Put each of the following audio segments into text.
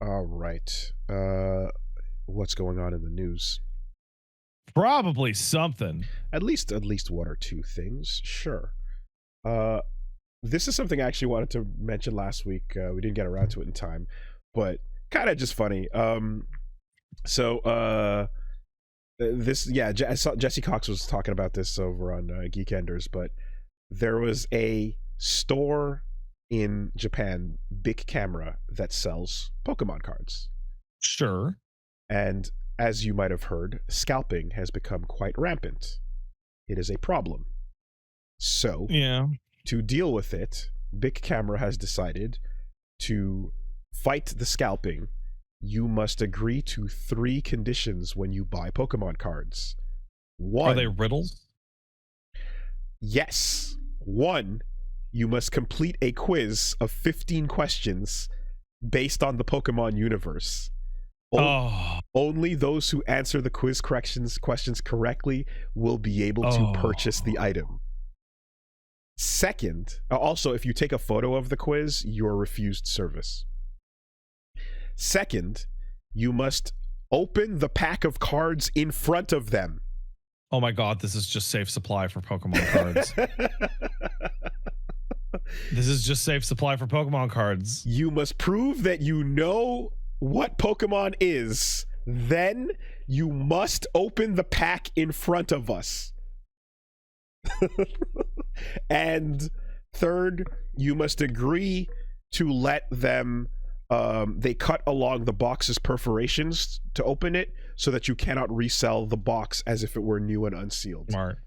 All right. What's going on in the news? Probably something. At least one or two things. Sure. Uh, this is something I actually wanted to mention last week. We didn't get around to it in time, but kind of just funny. So this, yeah, I saw Jesse Cox was talking about this over on Geekenders, but there was a store in Japan, big camera, that sells Pokemon cards. Sure. And as you might have heard, scalping has become quite rampant. It is a problem. So, Yeah. to deal with it, Big Camera has decided to fight the scalping. You must agree to 3 conditions when you buy Pokemon cards. One, Are they riddles? yes. 1, you must complete a quiz of 15 questions based on the Pokemon universe. Only those who answer the quiz questions correctly will be able to purchase the item. Second, also, if you take a photo of the quiz, you're refused service. Second, you must open the pack of cards in front of them. Oh my god, this is just safe supply for Pokemon cards. This is just safe supply for Pokemon cards. You must prove that you know what Pokemon is. Then you must open the pack in front of us. And third, you must agree to let them they cut along the box's perforations to open it so that you cannot resell the box as if it were new and unsealed. Smart.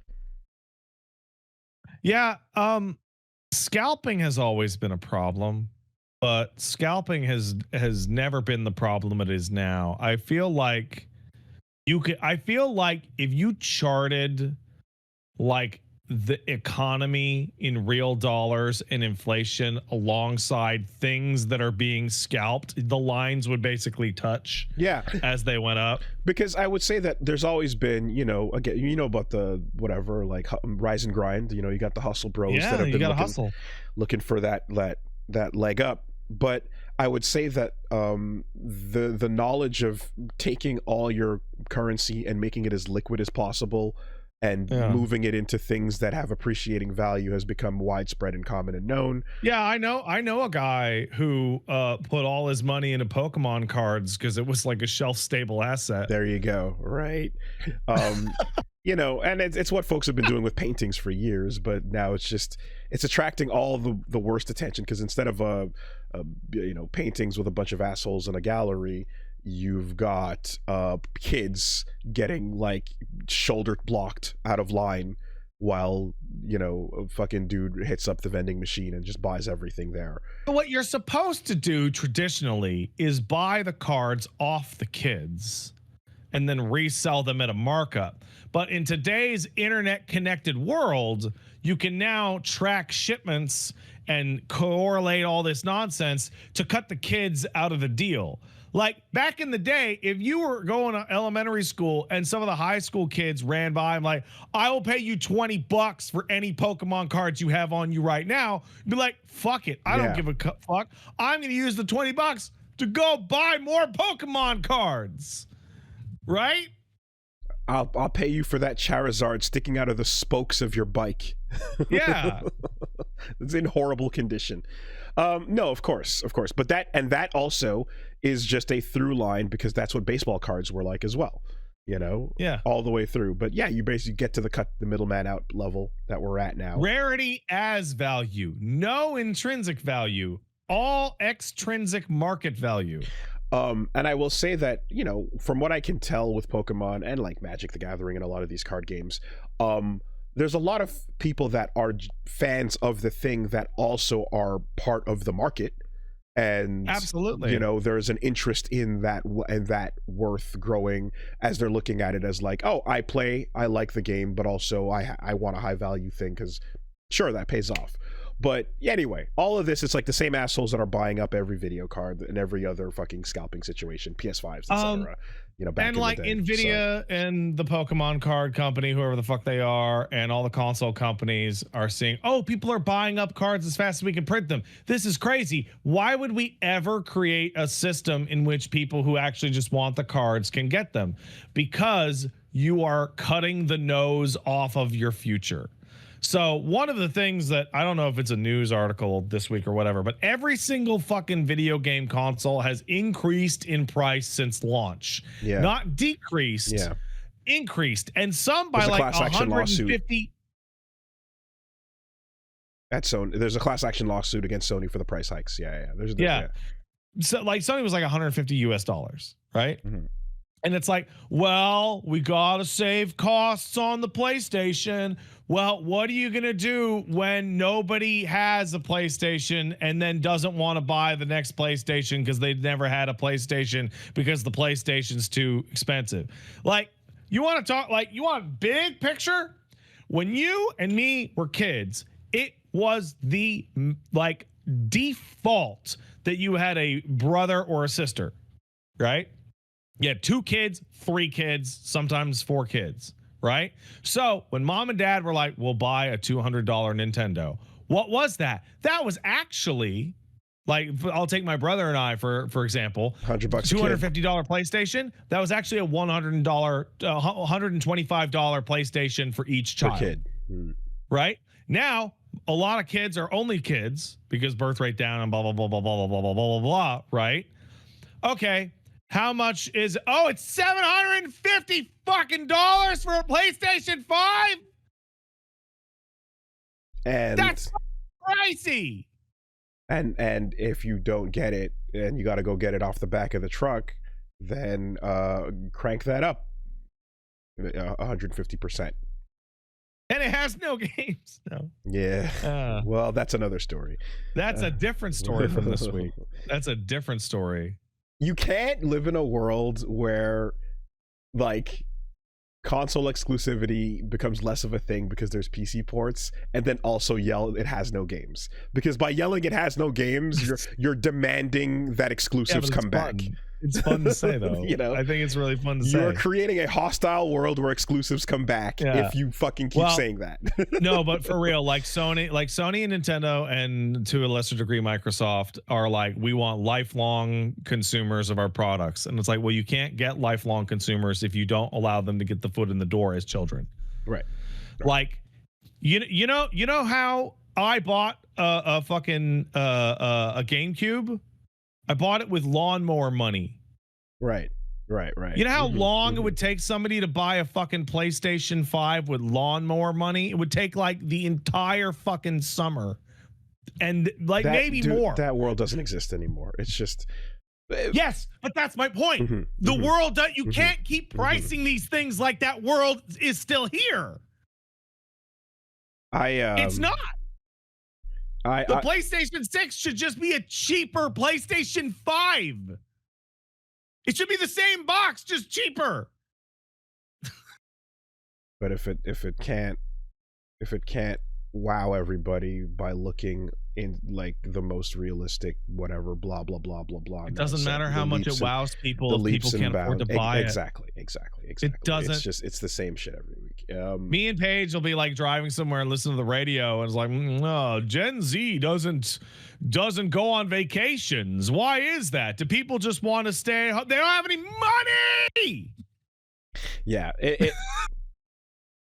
Yeah, scalping has always been a problem, but scalping has never been the problem it is now. I feel like if you charted like the economy in real dollars and inflation alongside things that are being scalped, the lines would basically touch as they went up. Because I would say that there's always been, again, about the whatever, like rise and grind, you got the hustle bros that have been looking for that leg up. But I would say that the knowledge of taking all your currency and making it as liquid as possible and moving it into things that have appreciating value has become widespread and common and known. Yeah, I know a guy who put all his money into Pokemon cards because it was like a shelf-stable asset. There you go, right? And it's what folks have been doing with paintings for years, but now it's attracting all the worst attention, because instead of paintings with a bunch of assholes in a gallery, you've got kids getting like shoulder blocked out of line while a fucking dude hits up the vending machine and just buys everything there. But what you're supposed to do traditionally is buy the cards off the kids and then resell them at a markup. But in today's internet connected world, you can now track shipments and correlate all this nonsense to cut the kids out of the deal. Like back in the day, if you were going to elementary school and some of the high school kids ran by and like, I will pay you $20 for any Pokemon cards you have on you right now, you'd be like, fuck it. I don't give a fuck. I'm going to use the $20 to go buy more Pokemon cards. Right? I'll pay you for that Charizard sticking out of the spokes of your bike. Yeah. It's in horrible condition. No, of course. But that also is just a through line, because that's what baseball cards were like as well. All the way through. But yeah, you basically get to the middleman out level that we're at now. Rarity as value, no intrinsic value, all extrinsic market value. And I will say that, from what I can tell with Pokemon and like Magic the Gathering and a lot of these card games, there's a lot of people that are fans of the thing that also are part of the market. And absolutely, there's an interest in that worth growing as they're looking at it as like, oh, I like the game, but also I want a high value thing, because sure, that pays off. But anyway, all of this is like the same assholes that are buying up every video card and every other fucking scalping situation, PS5s, etc. Back and in like the day. Nvidia and the Pokemon card company, whoever the fuck they are, and all the console companies are seeing, oh, people are buying up cards as fast as we can print them. This is crazy. Why would we ever create a system in which people who actually just want the cards can get them? Because you are cutting the nose off of your future. So one of the things that, I don't know if it's a news article this week or whatever, but every single fucking video game console has increased in price since launch. Yeah. Not decreased, increased. And some by There's like a class action 150. At Sony, there's a class action lawsuit against Sony for the price hikes. There's So like Sony was like $150, right? Mm-hmm. And it's like, well, we got to save costs on the PlayStation. Well, what are you going to do when nobody has a PlayStation and then doesn't want to buy the next PlayStation because they never had a PlayStation because the PlayStation's too expensive? Like, you want to talk, like, you want big picture? When you and me were kids, it was the like default that you had a brother or a sister, right? You had 2 kids, 3 kids, sometimes 4 kids, right? So when mom and dad were like, we'll buy a $200 Nintendo, what was that? That was actually, like, I'll take my brother and I, for example, $100 $250 PlayStation. That was actually a $125 PlayStation for each child. Per kid. Right? Now, a lot of kids are only kids because birth rate down and blah, blah, blah, blah, blah, blah, blah, blah, blah, blah, right? Okay. How much is, oh, it's $750 fucking dollars for a PlayStation 5? And that's pricey. And if you don't get it and you got to go get it off the back of the truck, then crank that up 150%. And it has no games. No. Yeah. Well, that's another story. That's a different story from this week. That's a different story. You can't live in a world where like console exclusivity becomes less of a thing because there's PC ports, and then also yell it has no games. Because by yelling it has no games, you're demanding that exclusives come back. It's fun to say, though. I think it's really fun to say. You're creating a hostile world where exclusives come back if you fucking keep saying that. No, but for real, like Sony and Nintendo, and to a lesser degree Microsoft, are like, we want lifelong consumers of our products. And it's like, well, you can't get lifelong consumers if you don't allow them to get the foot in the door as children. Right. Like, you know how I bought a fucking a GameCube? I bought it with lawnmower money. Right. You know how long it would take somebody to buy a fucking PlayStation 5 with lawnmower money? It would take like the entire fucking summer. And like more. That world doesn't exist anymore. It's just... Yes, but that's my point. The world, you can't keep pricing these things like that world is still here. It's not. The PlayStation 6 should just be a cheaper PlayStation 5. It should be the same box, just cheaper. But if it can't wow everybody by looking in like the most realistic whatever blah blah blah blah blah, it doesn't matter how much it wows people if people can't afford to buy it. Exactly. It doesn't. It's the same shit every week. Me and Paige will be like driving somewhere and listen to the radio, and it's like, no, Gen Z doesn't go on vacations. Why is that? Do people just want to stay home? They don't have any money. Yeah.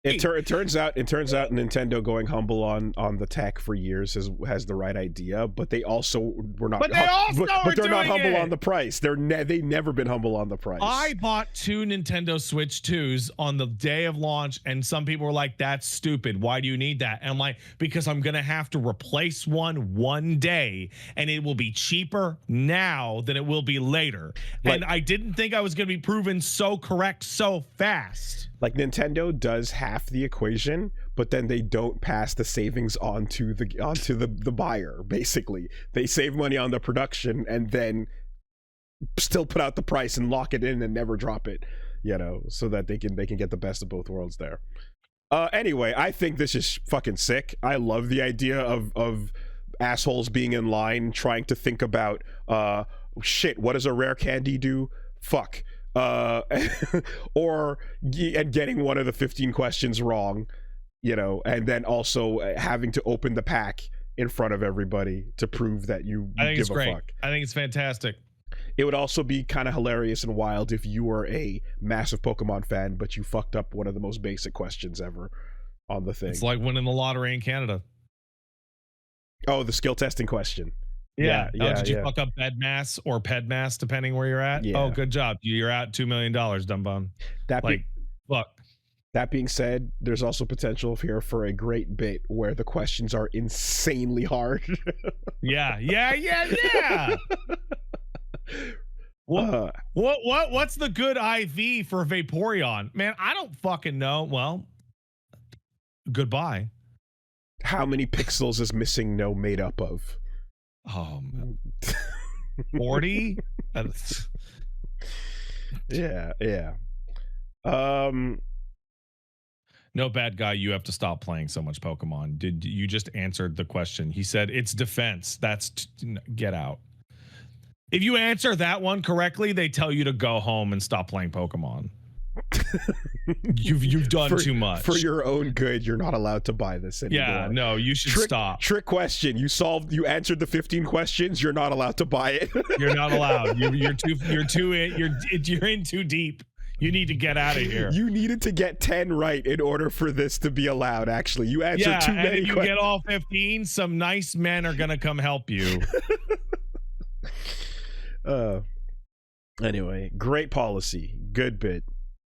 It turns out Nintendo going humble on the tech for years has the right idea, but they also were not. But they're not humble on the price. They've never been humble on the price. I bought 2 Nintendo Switch 2s on the day of launch, and some people were like, "That's stupid. Why do you need that?" And I'm like, because I'm gonna have to replace one day, and it will be cheaper now than it will be later. And I didn't think I was gonna be proven so correct so fast. Like Nintendo does half the equation, but then they don't pass the savings onto the buyer. Basically, they save money on the production and then still put out the price and lock it in and never drop it. So that they can get the best of both worlds there. Anyway, I think this is fucking sick. I love the idea of assholes being in line trying to think about shit, what does a rare candy do? Fuck. Or getting one of the 15 questions wrong, you know, and then also having to open the pack in front of everybody to prove that you I think give it's a great. fuck. I think it's fantastic. It would also be kind of hilarious and wild if you were a massive Pokemon fan, but you fucked up one of the most basic questions ever on the thing. It's like winning the lottery in Canada. Oh, the skill testing question. Yeah. Did you fuck up bedmass or pedmass, depending where you're at? Yeah. Oh, good job. You're out $2 million, dumb bum. Fuck. That being said, there's also potential here for a great bit where the questions are insanely hard. Yeah. What's the good IV for Vaporeon? Man, I don't fucking know. Well, goodbye. How many pixels is missing no made up of? 40? Yeah. No, bad guy, you have to stop playing so much Pokemon. Did you just answered the question? He said it's defense. Get out. If you answer that one correctly, they tell you to go home and stop playing Pokemon. You've done too much. For your own good, you're not allowed to buy this anymore. Yeah, no, you should stop. Trick question. You answered the 15 questions, you're not allowed to buy it. You're not allowed. You're in too deep. You need to get out of here. You needed to get 10 right in order for this to be allowed, actually. You answered too many questions. If you get all 15, some nice men are going to come help you. Anyway, great policy. Good bit.